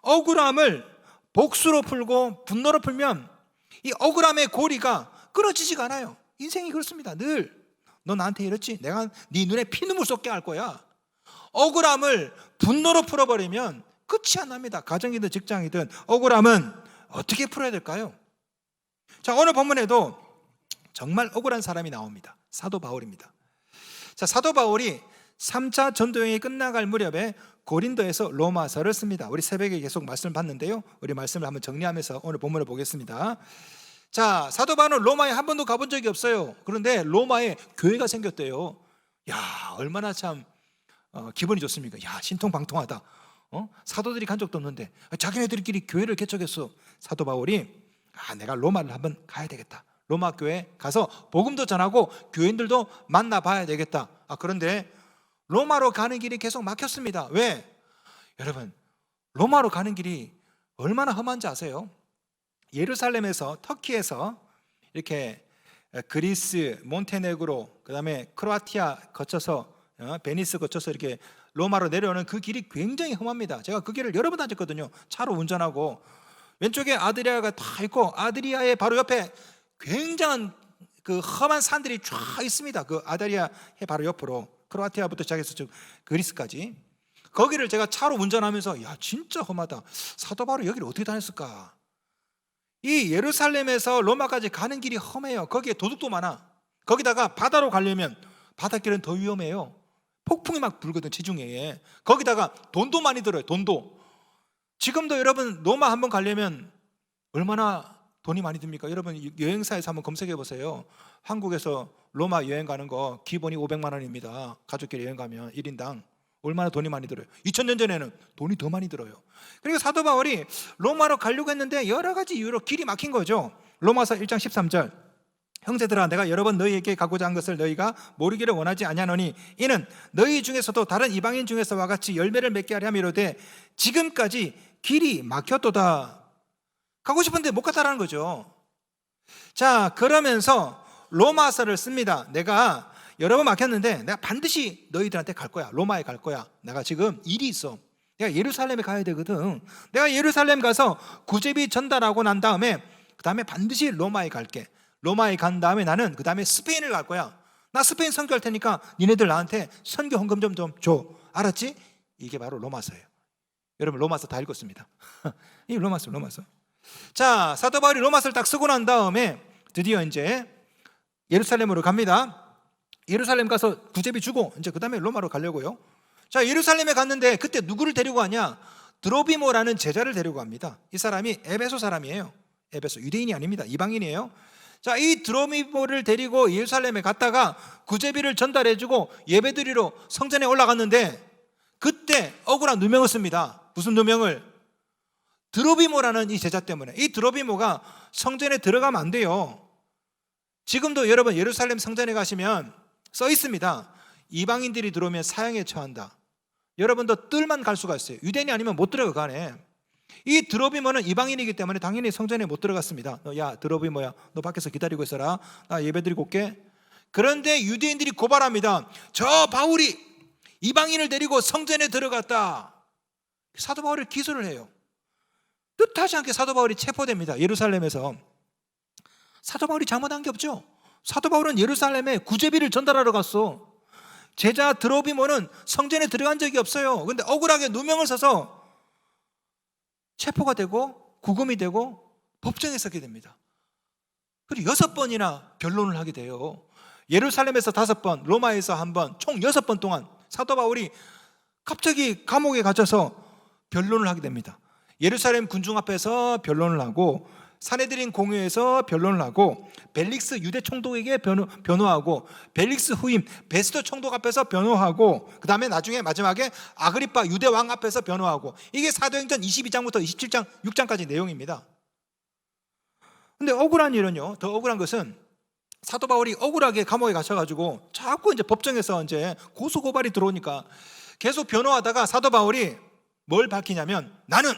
억울함을 복수로 풀고 분노로 풀면 이 억울함의 고리가 끊어지지가 않아요. 인생이 그렇습니다. 늘 너 나한테 이랬지? 내가 네 눈에 피눈물 쏟게 할 거야. 억울함을 분노로 풀어버리면 끝이 안 납니다. 가정이든 직장이든 억울함은 어떻게 풀어야 될까요? 자, 오늘 본문에도 정말 억울한 사람이 나옵니다. 사도 바울입니다. 자, 사도 바울이 3차 전도여행이 끝나갈 무렵에 고린도에서 로마서를 씁니다. 우리 새벽에 계속 말씀을 봤는데요, 우리 말씀을 한번 정리하면서 오늘 본문을 보겠습니다. 자, 사도 바울은 로마에 한 번도 가본 적이 없어요. 그런데 로마에 교회가 생겼대요. 야, 얼마나 참 기분이 좋습니까? 야, 신통방통하다. 사도들이 간 적도 없는데 자기네들끼리 교회를 개척했어. 사도 바울이 내가 로마를 한번 가야 되겠다. 로마 교회 가서 복음도 전하고 교인들도 만나봐야 되겠다. 그런데 로마로 가는 길이 계속 막혔습니다. 왜? 여러분, 로마로 가는 길이 얼마나 험한지 아세요? 예루살렘에서, 터키에서 이렇게 그리스, 몬테네그로, 그 다음에 크로아티아 거쳐서 베니스 거쳐서 이렇게 로마로 내려오는 그 길이 굉장히 험합니다. 제가 그 길을 여러 번 다녔거든요. 차로 운전하고 왼쪽에 아드리아가 다 있고 아드리아의 바로 옆에 굉장한 그 험한 산들이 쫙 있습니다. 그 아드리아의 바로 옆으로 크로아티아부터 시작해서 그리스까지, 거기를 제가 차로 운전하면서 야, 진짜 험하다. 사도 바울이 여기를 어떻게 다녔을까? 이 예루살렘에서 로마까지 가는 길이 험해요. 거기에 도둑도 많아. 거기다가 바다로 가려면 바닷길은 더 위험해요. 폭풍이 막 불거든, 지중해에. 거기다가 돈도 많이 들어요. 돈도. 지금도 여러분 로마 한번 가려면 얼마나 돈이 많이 듭니까? 여러분 여행사에서 한번 검색해 보세요. 한국에서 로마 여행 가는 거 기본이 500만 원입니다. 가족끼리 여행 가면 1인당. 얼마나 돈이 많이 들어요. 2000년 전에는 돈이 더 많이 들어요. 그리고 사도 바울이 로마로 가려고 했는데 여러 가지 이유로 길이 막힌 거죠. 로마서 1장 13절, 형제들아, 내가 여러 번 너희에게 가고자 한 것을 너희가 모르기를 원하지 아니하노니 이는 너희 중에서도 다른 이방인 중에서와 같이 열매를 맺게 하려 함이로되 지금까지 길이 막혔도다. 가고 싶은데 못 갔다라는 거죠. 자, 그러면서 로마서를 씁니다. 내가 여러 번 막혔는데 내가 반드시 너희들한테 갈 거야. 로마에 갈 거야. 내가 지금 일이 있어. 내가 예루살렘에 가야 되거든. 내가 예루살렘 가서 구제비 전달하고 난 다음에 그 다음에 반드시 로마에 갈게. 로마에 간 다음에 나는 그 다음에 스페인을 갈 거야. 나 스페인 선교할 테니까 니네들 나한테 선교 헌금 좀 줘. 알았지? 이게 바로 로마서예요. 여러분 로마서 다 읽었습니다. 이 로마서. 자, 사도 바울이 로마서를 딱 쓰고 난 다음에 드디어 이제 예루살렘으로 갑니다. 예루살렘 가서 구제비 주고 이제 그 다음에 로마로 가려고요. 자, 예루살렘에 갔는데 그때 누구를 데리고 가냐? 드로비모라는 제자를 데리고 갑니다. 이 사람이 에베소 사람이에요. 에베소, 유대인이 아닙니다. 이방인이에요. 자, 이 드로비모를 데리고 예루살렘에 갔다가 구제비를 전달해주고 예배드리러 성전에 올라갔는데 그때 억울한 누명을 씁니다. 무슨 누명을? 드로비모라는 이 제자 때문에. 이 드로비모가 성전에 들어가면 안 돼요. 지금도 여러분 예루살렘 성전에 가시면 써 있습니다. 이방인들이 들어오면 사형에 처한다. 여러분도 뜰만 갈 수가 있어요. 유대인이 아니면 못 들어가네. 이 드로비모는 이방인이기 때문에 당연히 성전에 못 들어갔습니다. 야, 드로비모야, 너 밖에서 기다리고 있어라. 나 예배드리고 올게. 그런데 유대인들이 고발합니다. 저 바울이 이방인을 데리고 성전에 들어갔다. 사도 바울을 기소를 해요. 뜻하지 않게 사도 바울이 체포됩니다. 예루살렘에서. 사도 바울이 잘못한 게 없죠. 사도 바울은 예루살렘에 구제비를 전달하러 갔어. 제자 드로비모는 성전에 들어간 적이 없어요. 근데 억울하게 누명을 써서 체포가 되고 구금이 되고 법정에 서게 됩니다. 그리고 6번이나 변론을 하게 돼요. 예루살렘에서 5번, 로마에서 1번, 총 6번 동안 사도 바울이 갑자기 감옥에 갇혀서 변론을 하게 됩니다. 예루살렘 군중 앞에서 변론을 하고 사내들인 공회에서 변론을 하고 벨릭스 유대 총독에게 변호하고 벨릭스 후임 베스도 총독 앞에서 변호하고 그 다음에 나중에 마지막에 아그리파 유대 왕 앞에서 변호하고, 이게 사도행전 22장부터 27장 6장까지 내용입니다. 근데 억울한 일은요, 더 억울한 것은 사도 바울이 억울하게 감옥에 갇혀가지고 자꾸 이제 법정에서 이제 고소고발이 들어오니까 계속 변호하다가 사도 바울이 뭘 밝히냐면 나는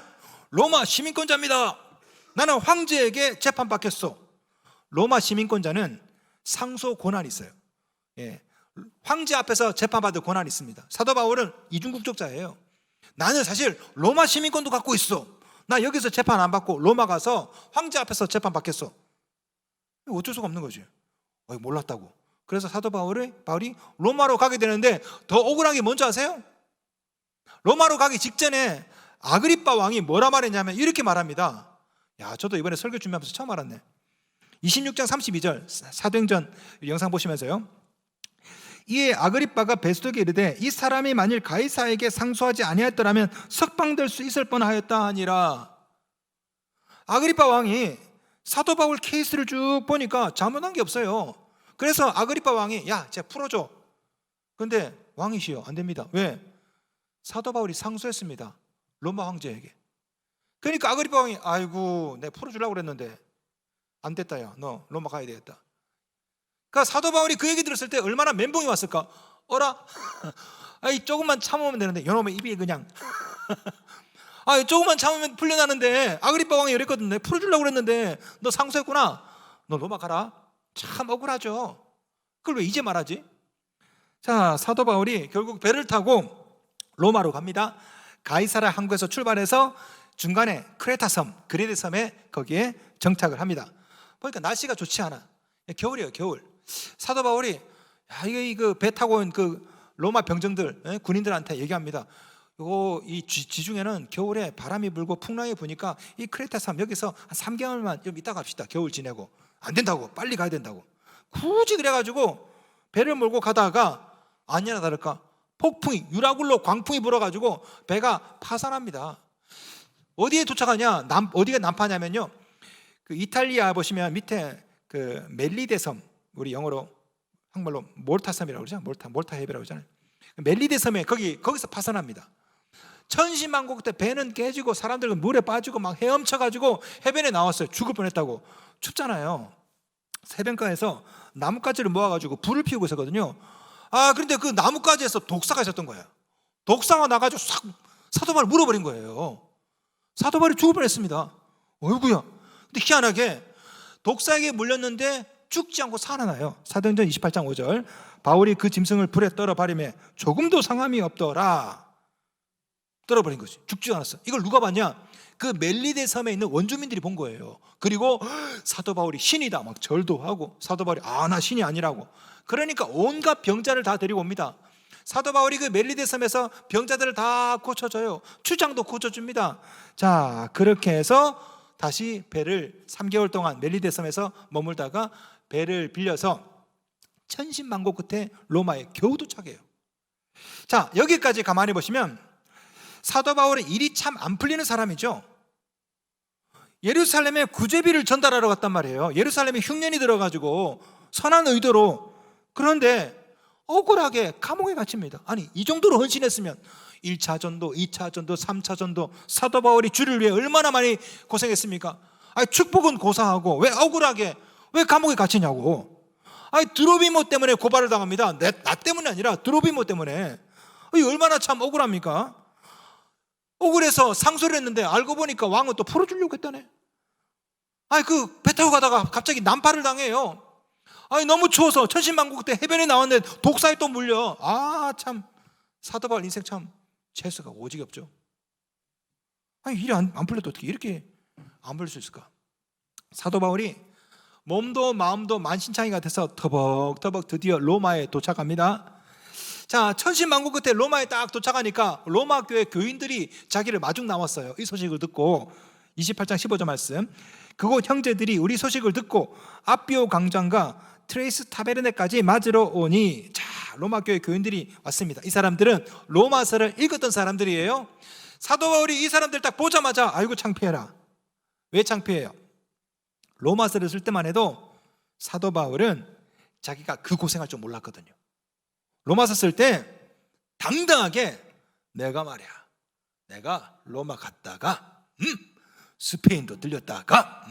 로마 시민권자입니다. 나는 황제에게 재판받겠소. 로마 시민권자는 상소 권한이 있어요. 황제 앞에서 재판받을 권한이 있습니다. 사도 바울은 이중국적자예요. 나는 사실 로마 시민권도 갖고 있어. 나 여기서 재판 안 받고 로마 가서 황제 앞에서 재판 받겠어. 어쩔 수가 없는 거지. 몰랐다고. 그래서 사도 바울이 로마로 가게 되는데 더 억울한 게 뭔지 아세요? 로마로 가기 직전에 아그리빠 왕이 뭐라 말했냐면 이렇게 말합니다. 야, 저도 이번에 설교 준비하면서 처음 알았네. 26장 32절 사도행전 영상 보시면서요. 이에 아그리빠가 베스도에게 이르되 이 사람이 만일 가이사에게 상소하지 아니하였더라면 석방될 수 있을 뻔하였다 하니라. 아그리빠 왕이 사도 바울 케이스를 쭉 보니까 잘못한 게 없어요. 그래서 아그리빠 왕이 야, 제가 풀어줘. 근데 왕이시여 안 됩니다. 왜? 사도 바울이 상소했습니다. 로마 황제에게. 그러니까 아그리빠 왕이 아이고 내가 풀어주려고 그랬는데 안 됐다. 야, 너 로마 가야 되겠다. 그러니까 사도 바울이 그 얘기 들었을 때 얼마나 멘붕이 왔을까? 어라? 아이 조금만 참으면 되는데 이놈의 입이 그냥 조금만 참으면 풀려나는데 아그리빠 왕이 이랬거든. 내가 풀어주려고 그랬는데 너 상소했구나. 너 로마 가라. 참 억울하죠. 그걸 왜 이제 말하지? 자, 사도 바울이 결국 배를 타고 로마로 갑니다. 가이사라 항구에서 출발해서 중간에 크레타 섬, 그레데 섬에 거기에 정착을 합니다. 보니까 날씨가 좋지 않아. 겨울이에요, 겨울. 사도 바울이 이거 배 타고 온 그 로마 병정들, 군인들한테 얘기합니다. 이 지중해는 겨울에 바람이 불고 풍랑이 부니까 이 크레타 섬 여기서 한 3개월만 좀 있다 갑시다. 겨울 지내고. 안 된다고. 빨리 가야 된다고. 굳이 그래가지고 배를 몰고 가다가 아니나 다를까 폭풍이 유라굴로 광풍이 불어가지고 배가 파산합니다. 어디에 도착하냐? 어디가 난파냐면요. 그 이탈리아 보시면 밑에 그 멜리데 섬, 우리 영어로 한글로 몰타 섬이라고 그러죠. 몰타 해변이라고 하잖아요. 멜리데 섬에 거기서 파산합니다. 천신만고 그때 배는 깨지고 사람들은 물에 빠지고 막 헤엄쳐가지고 해변에 나왔어요. 죽을 뻔했다고. 춥잖아요. 해변가에서 나뭇가지를 모아가지고 불을 피우고 있었거든요. 그런데 그 나뭇가지에서 독사가 있었던 거예요. 독사가 나가지고 싹 사도 바울을 물어버린 거예요. 사도 바울이 죽을 뻔했습니다. 어이구야. 근데 희한하게 독사에게 물렸는데 죽지 않고 살아나요. 사도행전 28장 5절 바울이 그 짐승을 불에 떨어 버리매 조금도 상함이 없더라. 떨어버린 거지. 죽지 않았어. 이걸 누가 봤냐? 그 멜리데 섬에 있는 원주민들이 본 거예요. 그리고 사도 바울이 신이다 막 절도 하고 사도 바울이 나 신이 아니라고. 그러니까 온갖 병자를 다 데리고 옵니다. 사도 바울이 그 멜리데 섬에서 병자들을 다 고쳐줘요. 추장도 고쳐줍니다. 자, 그렇게 해서 다시 배를 3개월 동안 멜리데 섬에서 머물다가 배를 빌려서 천신만고 끝에 로마에 겨우 도착해요. 자, 여기까지 가만히 보시면 사도 바울의 일이 참 안 풀리는 사람이죠. 예루살렘에 구제비를 전달하러 갔단 말이에요. 예루살렘에 흉년이 들어가지고 선한 의도로. 그런데 억울하게 감옥에 갇힙니다. 아니, 이 정도로 헌신했으면 1차 전도, 2차 전도, 3차 전도, 사도 바울이 주를 위해 얼마나 많이 고생했습니까? 축복은 고사하고 왜 억울하게 왜 감옥에 갇히냐고. 드로비모 때문에 고발을 당합니다. 나 때문이 아니라 드로비모 때문에. 얼마나 참 억울합니까? 억울해서 상소를 했는데 알고 보니까 왕은 또 풀어주려고 했다네. 그 배 타고 가다가 갑자기 난파를 당해요. 너무 추워서 천신만고 그때 해변에 나왔는데 독사에 또 물려. 참 사도 바울 인생 참 재수가 오지게 없죠. 일이 안 풀려도 어떻게 이렇게 안 풀릴 수 있을까? 사도 바울이 몸도 마음도 만신창이가 돼서 터벅터벅 드디어 로마에 도착합니다. 자, 천신만고 끝에 로마에 딱 도착하니까 로마 교회 교인들이 자기를 마중 나왔어요. 이 소식을 듣고 28장 15절 말씀. 그곳 형제들이 우리 소식을 듣고 아비오 강장과 트레이스 타베르네까지 맞으러 오니. 자, 로마 교회 교인들이 왔습니다. 이 사람들은 로마서를 읽었던 사람들이에요. 사도 바울이 이 사람들 딱 보자마자 아이고 창피해라. 왜 창피해요? 로마서를 쓸 때만 해도 사도 바울은 자기가 그 고생할 줄 몰랐거든요. 로마서 쓸 때 당당하게 내가 로마 갔다가 스페인도 들렸다가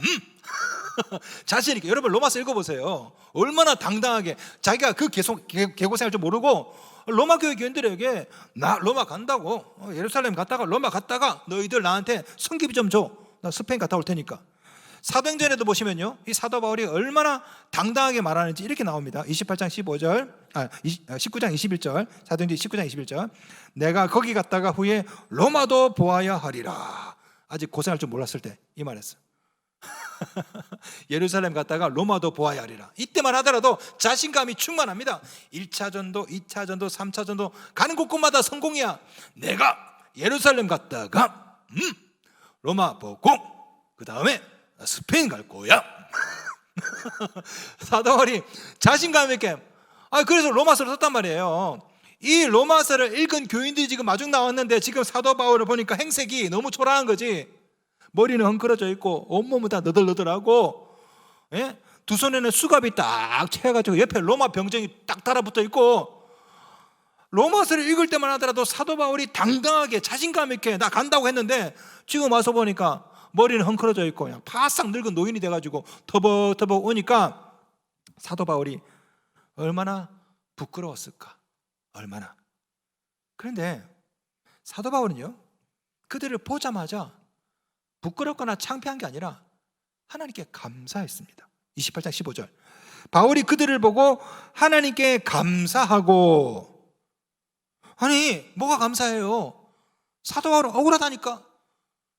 자신 있게. 여러분 로마서 읽어보세요. 얼마나 당당하게 자기가 그 개고생할 줄 모르고 로마 교회 교인들에게 나 로마 간다고, 예루살렘 갔다가 로마 갔다가 너희들 나한테 성기비 좀 줘. 나 스페인 갔다 올 테니까. 사도행전에도 보시면요, 이 사도 바울이 얼마나 당당하게 말하는지 이렇게 나옵니다. 28장 15절, 19장 21절, 사도행전 19장 21절. 내가 거기 갔다가 후에 로마도 보아야 하리라. 아직 고생할 줄 몰랐을 때 이 말했어요. 예루살렘 갔다가 로마도 보아야 하리라. 이때만 하더라도 자신감이 충만합니다. 1차 전도, 2차 전도, 3차 전도 가는 곳곳마다 성공이야. 내가 예루살렘 갔다가 로마 보고 그 다음에 스페인 갈 거야. 사도 바울이 자신감 있게 그래서 로마서를 썼단 말이에요. 이 로마서를 읽은 교인들이 지금 마중 나왔는데 지금 사도 바울을 보니까 행색이 너무 초라한 거지. 머리는 헝클어져 있고 온몸은 다 너덜너덜하고, 예? 두 손에는 수갑이 딱 채여가지고 옆에 로마 병정이 딱 달아붙어 있고, 로마서를 읽을 때만 하더라도 사도 바울이 당당하게 자신감 있게 나 간다고 했는데 지금 와서 보니까 머리는 헝클어져 있고 그냥 바싹 늙은 노인이 돼가지고 터벅터벅 오니까 사도 바울이 얼마나 부끄러웠을까. 얼마나. 그런데 사도 바울은요, 그들을 보자마자 부끄럽거나 창피한 게 아니라 하나님께 감사했습니다. 28장 15절. 바울이 그들을 보고 하나님께 감사하고. 아니, 뭐가 감사해요? 사도 바울은 억울하다니까.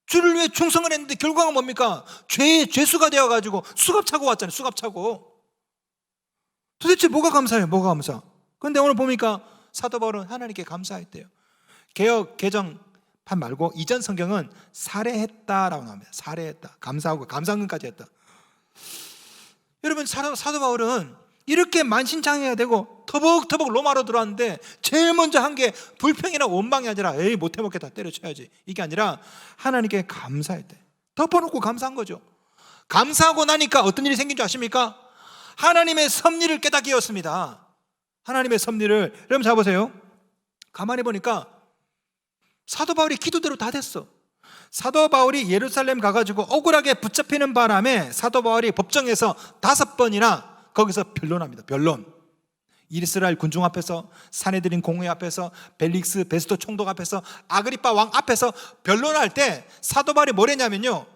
주를 위해 충성을 했는데 결과가 뭡니까? 죄수가 되어가지고 수갑 차고 왔잖아요. 수갑 차고. 도대체 뭐가 감사해요? 뭐가 감사? 그런데 오늘 보니까 사도 바울은 하나님께 감사했대요. 개역 개정판 말고 이전 성경은 살해했다라고 나옵니다. 살해했다. 감사하고 감사금까지 했다. 여러분, 사도 바울은 이렇게 만신창이가 되고 터벅터벅 로마로 들어왔는데 제일 먼저 한 게 불평이나 원망이 아니라 에이 못해먹겠다 때려쳐야지, 이게 아니라 하나님께 감사했대. 덮어놓고 감사한 거죠. 감사하고 나니까 어떤 일이 생긴 줄 아십니까? 하나님의 섭리를 깨닫게 되었습니다. 하나님의 섭리를. 여러분 잘 보세요. 가만히 보니까 사도 바울이 기도대로 다 됐어. 사도 바울이 예루살렘 가가지고 억울하게 붙잡히는 바람에 사도 바울이 법정에서 5번이나 거기서 변론합니다. 변론. 이스라엘 군중 앞에서, 사내들인 공회 앞에서, 벨릭스 베스토 총독 앞에서, 아그리파 왕 앞에서 변론할 때 사도 바울이 뭘 했냐면요,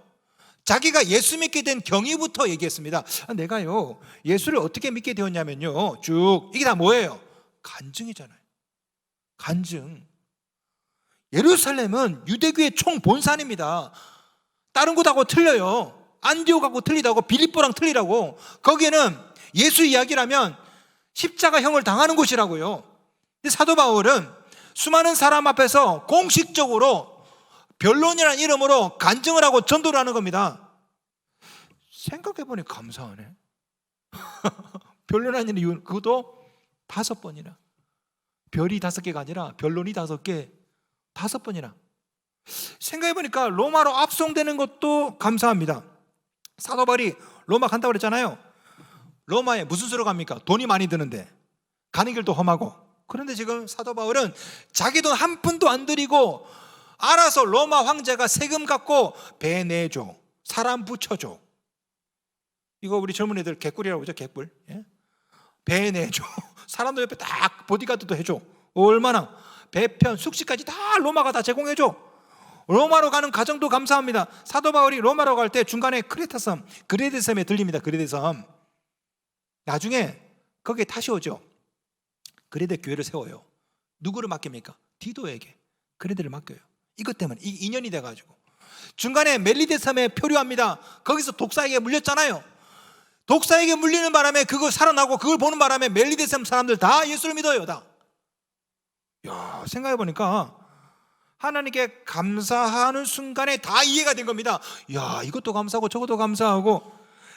자기가 예수 믿게 된 경위부터 얘기했습니다. 내가요 예수를 어떻게 믿게 되었냐면요, 쭉 이게 다 뭐예요? 간증이잖아요. 간증. 예루살렘은 유대교의 총본산입니다. 다른 곳하고 틀려요. 안디옥하고 틀리다고, 빌립보랑 틀리라고. 거기에는 예수 이야기라면 십자가형을 당하는 곳이라고요. 근데 사도 바울은 수많은 사람 앞에서 공식적으로 변론이라는 이름으로 간증을 하고 전도를 하는 겁니다. 생각해보니 감사하네. 변론하는 이유, 그것도 5번이나. 별이 5개가 아니라 변론이 5개, 5번이나. 생각해보니까 로마로 압송되는 것도 감사합니다. 사도 바울이 로마 간다고 그랬잖아요. 로마에 무슨 수로 갑니까? 돈이 많이 드는데 가는 길도 험하고. 그런데 지금 사도 바울은 자기 돈 한 푼도 안 들이고 알아서 로마 황제가 세금 갚고 배 내줘, 사람 붙여줘. 이거 우리 젊은 애들 개꿀이라고 그러죠. 개꿀. 예? 배 내줘, 사람들 옆에 딱 보디가드도 해줘. 얼마나. 배편, 숙식까지 다 로마가 다 제공해줘. 로마로 가는 과정도 감사합니다. 사도 바울이 로마로 갈 때 중간에 크레타 섬, 그레데 섬에 들립니다. 그레데 섬. 나중에 거기에 다시 오죠. 그레데 교회를 세워요. 누구를 맡깁니까? 디도에게 그레데를 맡겨요. 이것 때문에 이 인연이 돼가지고 중간에 멜리데 섬에 표류합니다. 거기서 독사에게 물렸잖아요. 독사에게 물리는 바람에 그거 살아나고, 그걸 보는 바람에 멜리데 섬 사람들 다 예수를 믿어요. 다. 야, 생각해보니까 하나님께 감사하는 순간에 다 이해가 된 겁니다. 야, 이것도 감사하고 저것도 감사하고.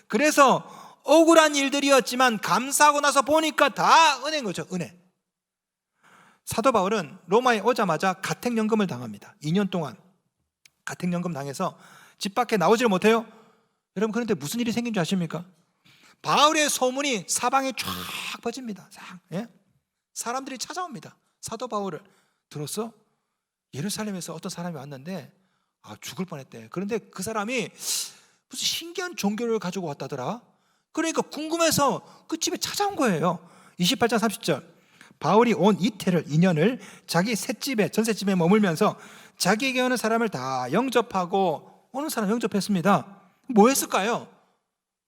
그래서 억울한 일들이었지만 감사하고 나서 보니까 다 은혜인 거죠. 은혜. 사도 바울은 로마에 오자마자 가택연금을 당합니다. 2년 동안 가택연금 당해서 집 밖에 나오지를 못해요. 여러분, 그런데 무슨 일이 생긴 줄 아십니까? 바울의 소문이 사방에 쫙 퍼집니다. 예? 사람들이 찾아옵니다. 사도 바울을 들었어? 예루살렘에서 어떤 사람이 왔는데 죽을 뻔했대. 그런데 그 사람이 무슨 신기한 종교를 가지고 왔다더라. 그러니까 궁금해서 그 집에 찾아온 거예요. 28장 30절. 바울이 온 이태를 2년을 자기 셋집에, 전셋집에 머물면서 자기에게 오는 사람을 다 영접하고, 오는 사람 영접했습니다. 뭐 했을까요?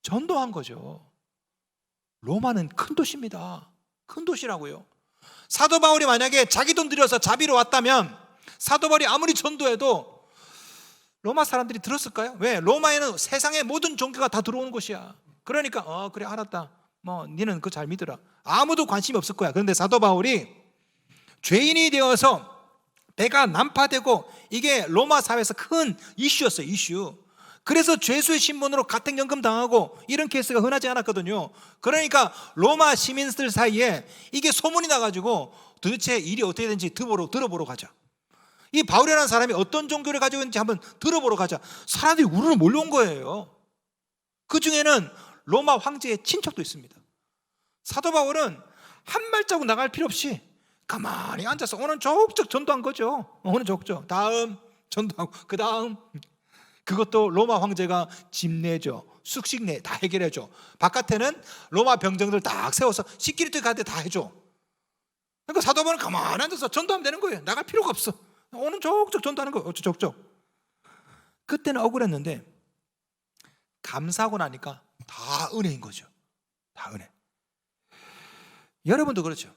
전도한 거죠. 로마는 큰 도시입니다. 큰 도시라고요. 사도 바울이 만약에 자기 돈 들여서 자비로 왔다면 사도 바울이 아무리 전도해도 로마 사람들이 들었을까요? 왜? 로마에는 세상의 모든 종교가 다 들어오는 곳이야. 그러니까 그래 알았다. 뭐 니는 그거 잘 믿어라. 아무도 관심이 없을 거야. 그런데 사도 바울이 죄인이 되어서 배가 난파되고 이게 로마 사회에서 큰 이슈였어요. 이슈. 그래서 죄수의 신분으로 가택연금 당하고 이런 케이스가 흔하지 않았거든요. 그러니까 로마 시민들 사이에 이게 소문이 나가지고 도대체 일이 어떻게 되는지 들어보러 가자. 이 바울이라는 사람이 어떤 종교를 가지고 있는지 한번 들어보러 가자. 사람들이 우르르 몰려온 거예요. 그 중에는 로마 황제의 친척도 있습니다. 사도 바울은 한 발자국 나갈 필요 없이 가만히 앉아서 오늘 족족 전도한 거죠. 오늘 족족. 다음 전도하고 그 다음 그것도 로마 황제가 집 내죠. 숙식 내 다 해결해줘. 바깥에는 로마 병정들 딱 세워서 시키리트 가대 다 해줘. 그러니까 사도 바울은 가만히 앉아서 전도하면 되는 거예요. 나갈 필요가 없어. 오늘 족족 전도하는 거예요. 족족. 그때는 억울했는데 감사하고 나니까 다 은혜인 거죠. 다 은혜. 여러분도 그렇죠.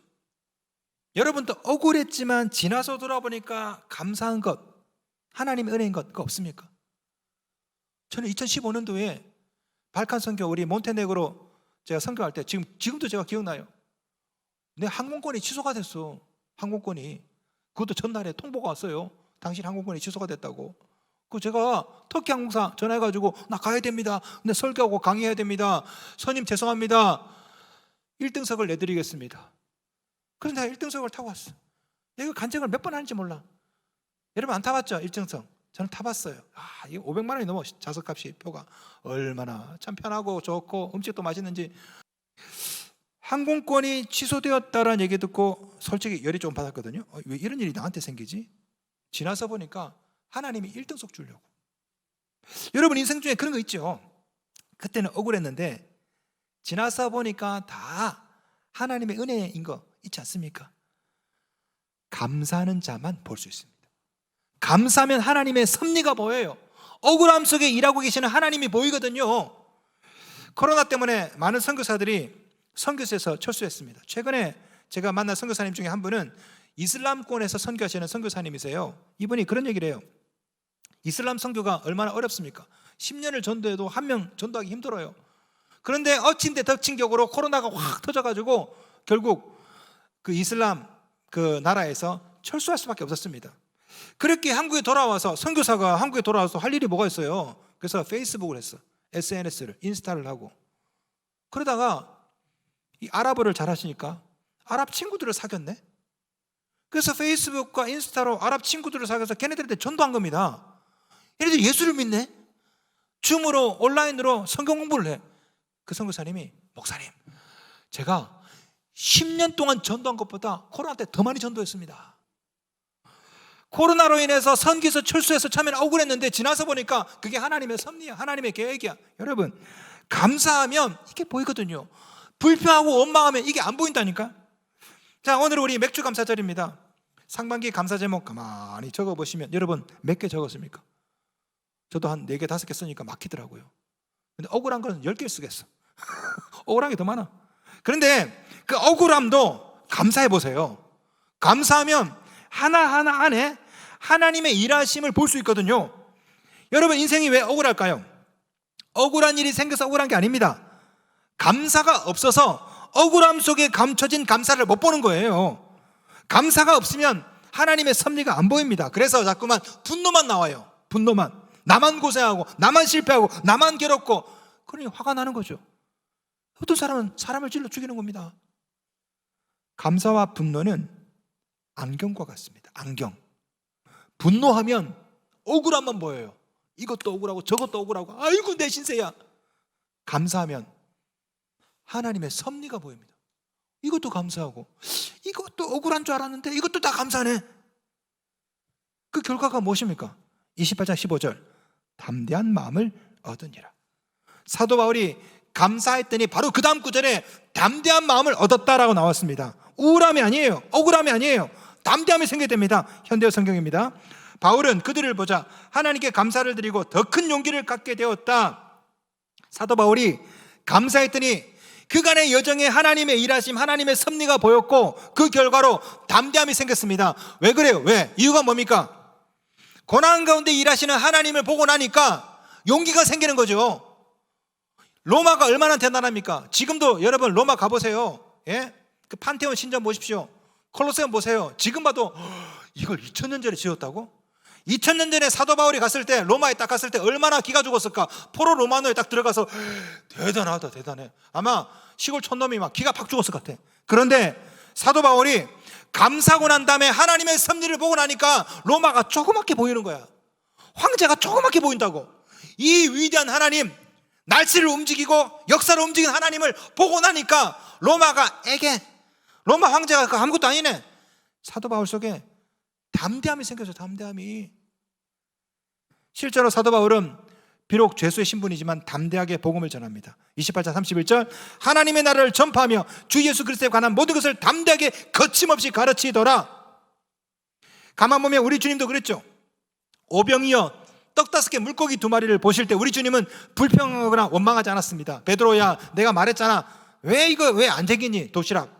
여러분도 억울했지만 지나서 돌아보니까 감사한 것, 하나님의 은혜인 것 그거 없습니까? 저는 2015년도에 발칸 선교 우리 몬테네그로 제가 선교할 때 지금도 제가 기억나요. 내 항공권이 취소가 됐어. 항공권이. 그것도 전날에 통보가 왔어요. 당신 항공권이 취소가 됐다고. 그 제가 터키 항공사 전화해가지고 나 가야 됩니다. 근데 설교하고 강의해야 됩니다. 선임 죄송합니다. 1등석을 내드리겠습니다. 그래서 내가 1등석을 타고 왔어. 내가 간증을 몇 번 하는지 몰라. 여러분 안 타봤죠? 1등석. 저는 타봤어요. 이게 500만 원이 넘어. 좌석값이 표가. 얼마나 참 편하고 좋고 음식도 맛있는지. 항공권이 취소되었다라는 얘기 듣고 솔직히 열이 좀 받았거든요. 왜 이런 일이 나한테 생기지? 지나서 보니까 하나님이 1등석 주려고. 여러분 인생 중에 그런 거 있죠. 그때는 억울했는데 지나서 보니까 다 하나님의 은혜인 거 있지 않습니까? 감사하는 자만 볼 수 있습니다. 감사하면 하나님의 섭리가 보여요. 억울함 속에 일하고 계시는 하나님이 보이거든요. 코로나 때문에 많은 선교사들이 선교사에서 철수했습니다. 최근에 제가 만난 선교사님 중에 한 분은 이슬람권에서 선교하시는 선교사님이세요. 이분이 그런 얘기를 해요. 이슬람 선교가 얼마나 어렵습니까? 10년을 전도해도 한 명 전도하기 힘들어요. 그런데 엎친 데 덮친 격으로 코로나가 확 터져가지고 결국 그 이슬람 그 나라에서 철수할 수밖에 없었습니다. 그렇게 한국에 돌아와서 선교사가 한국에 돌아와서 할 일이 뭐가 있어요? 그래서 페이스북을 했어. SNS를 인스타를 하고. 그러다가 이 아랍어를 잘하시니까 아랍 친구들을 사귀었네. 그래서 페이스북과 인스타로 아랍 친구들을 사귀어서 걔네들한테 전도한 겁니다. 얘네들 예수를 믿네. 줌으로 온라인으로 성경 공부를 해. 그 선교사님이 목사님 제가 10년 동안 전도한 것보다 코로나 때 더 많이 전도했습니다. 코로나로 인해서 선교에서 철수해서 처음에는 억울했는데 지나서 보니까 그게 하나님의 섭리야. 하나님의 계획이야. 여러분 감사하면 이게 보이거든요. 불평하고 원망하면 이게 안 보인다니까. 자, 오늘 우리 맥주 감사절입니다. 상반기 감사 제목 가만히 적어보시면 여러분 몇 개 적었습니까? 저도 한 4개 5개 쓰니까 막히더라고요. 근데 억울한 거는 10개 쓰겠어. 억울한 게 더 많아. 그런데 그 억울함도 감사해 보세요. 감사하면 하나하나 안에 하나님의 일하심을 볼 수 있거든요. 여러분 인생이 왜 억울할까요? 억울한 일이 생겨서 억울한 게 아닙니다. 감사가 없어서 억울함 속에 감춰진 감사를 못 보는 거예요. 감사가 없으면 하나님의 섭리가 안 보입니다. 그래서 자꾸만 분노만 나와요. 분노만. 나만 고생하고 나만 실패하고 나만 괴롭고 그러니 화가 나는 거죠. 어떤 사람은 사람을 찔러 죽이는 겁니다. 감사와 분노는 안경과 같습니다. 안경. 분노하면 억울함만 보여요. 이것도 억울하고 저것도 억울하고 아이고 내 신세야. 감사하면 하나님의 섭리가 보입니다. 이것도 감사하고 이것도 억울한 줄 알았는데 이것도 다 감사하네. 그 결과가 무엇입니까? 28장 15절 담대한 마음을 얻으니라. 사도 바울이 감사했더니 바로 그 다음 구절에 담대한 마음을 얻었다라고 나왔습니다. 우울함이 아니에요. 억울함이 아니에요. 담대함이 생겨야 됩니다. 현대어 성경입니다. 바울은 그들을 보자 하나님께 감사를 드리고 더 큰 용기를 갖게 되었다. 사도 바울이 감사했더니 그간의 여정에 하나님의 일하심, 하나님의 섭리가 보였고 그 결과로 담대함이 생겼습니다. 왜 그래요? 왜? 이유가 뭡니까? 고난 가운데 일하시는 하나님을 보고 나니까 용기가 생기는 거죠. 로마가 얼마나 대단합니까? 지금도 여러분 로마 가보세요. 예? 그 판테온 신전 보십시오. 콜로세움 보세요. 지금 봐도 이걸 2000년 전에 지었다고? 2000년 전에 사도 바울이 갔을 때, 로마에 딱 갔을 때 얼마나 기가 죽었을까? 포로 로마노에 딱 들어가서 대단하다, 대단해. 아마 시골 촌놈이 막 기가 팍 죽었을 것 같아. 그런데 사도 바울이 감사하고 난 다음에 하나님의 섭리를 보고 나니까 로마가 조그맣게 보이는 거야. 황제가 조그맣게 보인다고. 이 위대한 하나님, 날씨를 움직이고 역사를 움직이는 하나님을 보고 나니까 로마가 로마 황제가 아무것도 아니네. 사도 바울 속에 담대함이 생겨서 담대함이. 실제로 사도 바울은 비록 죄수의 신분이지만 담대하게 복음을 전합니다. 28장 31절 하나님의 나라를 전파하며 주 예수 그리스도에 관한 모든 것을 담대하게 거침없이 가르치더라. 가만 보면 우리 주님도 그랬죠. 오병이어 떡 5개 물고기 2마리를 보실 때 우리 주님은 불평하거나 원망하지 않았습니다. 베드로야 내가 말했잖아. 왜 이거 왜 안 되겠니? 도시락.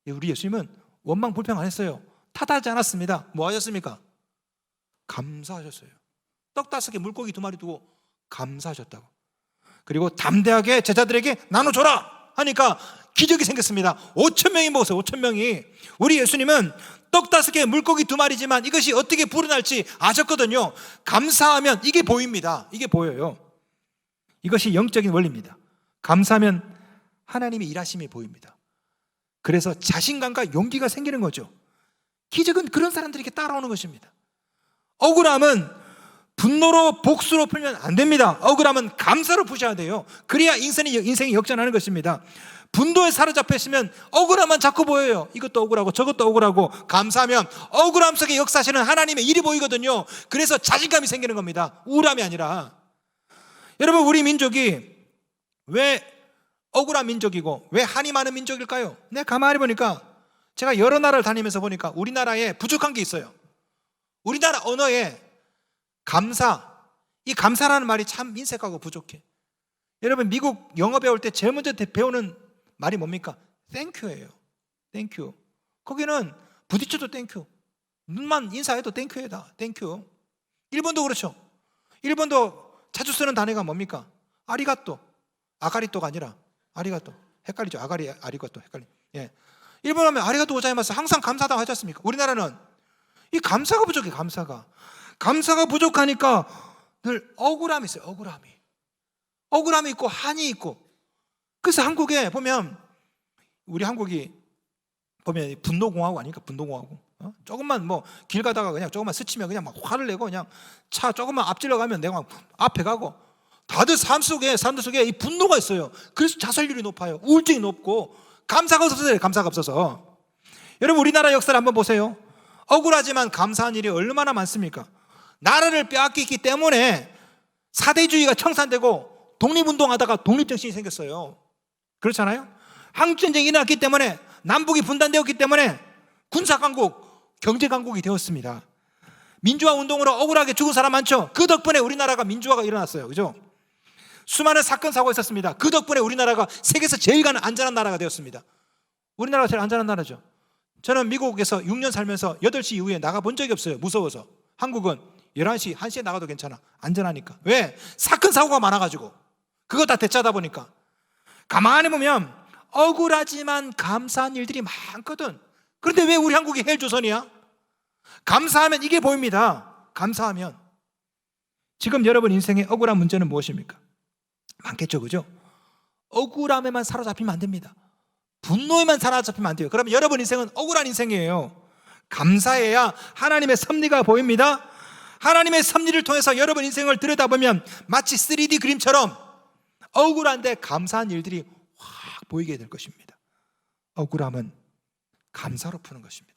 우리 예수님은 원망 불평 안 했어요. 탓하지 않았습니다. 뭐 하셨습니까? 감사하셨어요. 떡 5개 물고기 2마리 두고 감사하셨다고. 그리고 담대하게 제자들에게 나눠줘라 하니까 기적이 생겼습니다. 5,000명이 먹었어요. 5,000명이. 우리 예수님은 떡 5개 물고기 2마리지만 이것이 어떻게 불어날지 아셨거든요. 감사하면 이게 보입니다. 이게 보여요. 이것이 영적인 원리입니다. 감사하면 하나님의 일하심이 보입니다. 그래서 자신감과 용기가 생기는 거죠. 기적은 그런 사람들에게 따라오는 것입니다. 억울함은 분노로 복수로 풀면 안 됩니다. 억울함은 감사로 푸셔야 돼요. 그래야 인생이 역전하는 것입니다. 분노에 사로잡혀 있으면 억울함만 자꾸 보여요. 이것도 억울하고 저것도 억울하고. 감사하면 억울함 속에 역사하시는 하나님의 일이 보이거든요. 그래서 자신감이 생기는 겁니다. 우울함이 아니라. 여러분, 우리 민족이 왜 억울한 민족이고 왜 한이 많은 민족일까요? 내가 가만히 보니까, 제가 여러 나라를 다니면서 보니까 우리나라에 부족한 게 있어요. 우리나라 언어에 이 감사라는 말이 참 인색하고 부족해. 여러분, 미국 영어 배울 때 제일 먼저 배우는 말이 뭡니까? 땡큐예요. 땡큐. 거기는 부딪혀도 땡큐, 눈만 인사해도 땡큐다. 땡큐. 일본도 그렇죠. 일본도 자주 쓰는 단어가 뭡니까? 아리가또. 아가리또가 아니라 아리가또. 헷갈리죠. 아리가또 헷갈리. 예. 일본 하면 아리가또 고자이마스, 항상 감사하다고 하지 않습니까? 우리나라는 이 감사가 부족해. 감사가 부족하니까 늘 억울함이 있어요. 억울함이 있고 한이 있고. 그래서 한국에 보면, 우리 한국이 보면 분노공화국 아닙니까? 분노공화국. 조금만 뭐 길 가다가 그냥 조금만 스치면 그냥 막 화를 내고, 그냥 차 조금만 앞질러 가면 내가 막 앞에 가고. 다들 사람들 속에 이 분노가 있어요. 그래서 자살률이 높아요. 우울증이 높고. 감사가 없어서. 여러분, 우리나라 역사를 한번 보세요. 억울하지만 감사한 일이 얼마나 많습니까? 나라를 빼앗기기 때문에 사대주의가 청산되고 독립운동하다가 독립정신이 생겼어요. 그렇잖아요? 한국전쟁이 일어났기 때문에, 남북이 분단되었기 때문에 군사강국, 경제강국이 되었습니다. 민주화운동으로 억울하게 죽은 사람 많죠? 그 덕분에 우리나라가 민주화가 일어났어요. 그죠? 수많은 사건 사고가 있었습니다. 그 덕분에 우리나라가 세계에서 제일 안전한 나라가 되었습니다. 우리나라가 제일 안전한 나라죠. 저는 미국에서 6년 살면서 8시 이후에 나가본 적이 없어요. 무서워서. 한국은 11시, 1시에 나가도 괜찮아. 안전하니까. 왜? 사건 사고가 많아가지고. 그거 다 대짜다 보니까. 가만히 보면 억울하지만 감사한 일들이 많거든. 그런데 왜 우리 한국이 헬조선이야? 감사하면 이게 보입니다. 감사하면. 지금 여러분 인생의 억울한 문제는 무엇입니까? 많겠죠, 그죠? 억울함에만 사로잡히면 안 됩니다. 분노에만 사로잡히면 안 돼요. 그러면 여러분 인생은 억울한 인생이에요. 감사해야 하나님의 섭리가 보입니다. 하나님의 섭리를 통해서 여러분 인생을 들여다보면 마치 3D 그림처럼 억울한데 감사한 일들이 확 보이게 될 것입니다. 억울함은 감사로 푸는 것입니다.